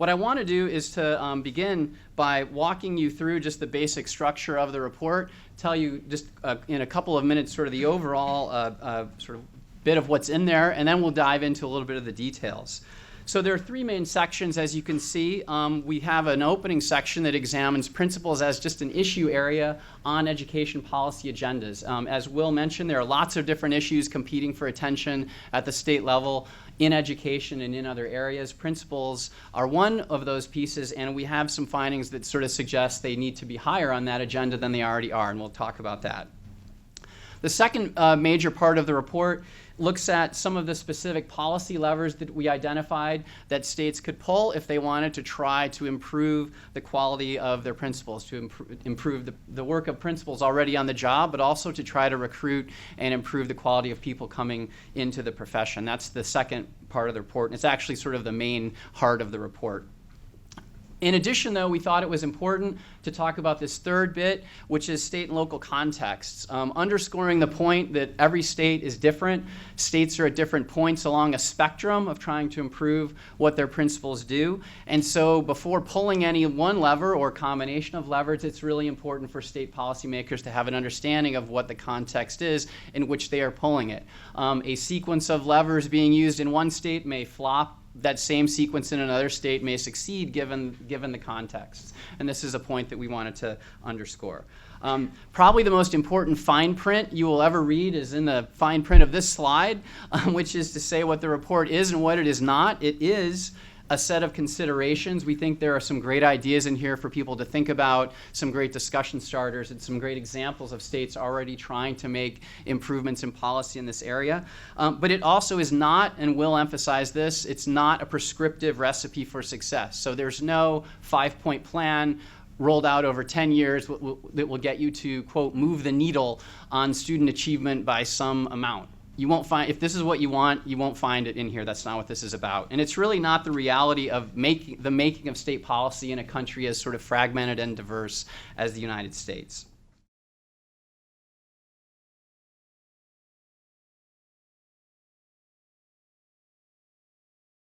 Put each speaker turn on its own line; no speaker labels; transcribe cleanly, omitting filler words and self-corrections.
What I want to do is to begin by walking you through just the basic structure of the report, tell you just in a couple of minutes sort of the overall sort of bit of what's in there, and then we'll dive into a little bit of the details. So there are three main sections, as you can see. We have an opening section that examines principles as just an issue area on education policy agendas. As Will mentioned, there are lots of different issues competing for attention at the state level in education and in other areas. Principles are one of those pieces, and we have some findings that sort of suggest they need to be higher on that agenda than they already are, and we'll talk about that. The second major part of the report looks at some of the specific policy levers that we identified that states could pull if they wanted to try to improve the quality of their principals, to improve the work of principals already on the job, but also to try to recruit and improve the quality of people coming into the profession. That's the second part of the report, and it's actually sort of the main heart of the report. In addition, though, we thought it was important to talk about this third bit, which is state and local contexts, underscoring the point that every state is different. States are at different points along a spectrum of trying to improve what their principals do. And so before pulling any one lever or combination of levers, it's really important for state policymakers to have an understanding of what the context is in which they are pulling it. A sequence of levers being used in one state may flop. That same sequence in another state may succeed given the context. And this is a point that we wanted to underscore. Probably the most important fine print you will ever read is in the fine print of this slide, which is to say what the report is and what it is not. It is a set of considerations. We think there are some great ideas in here for people to think about, some great discussion starters, and some great examples of states already trying to make improvements in policy in this area. But it also is not, and we'll emphasize this, it's not a prescriptive recipe for success. So there's no 5-point plan rolled out over 10 years that will get you to, quote, move the needle on student achievement by some amount. You won't find, if this is what you want, you won't find it in here. That's not what this is about. And it's really not the reality of the making of state policy in a country as sort of fragmented and diverse as the United States.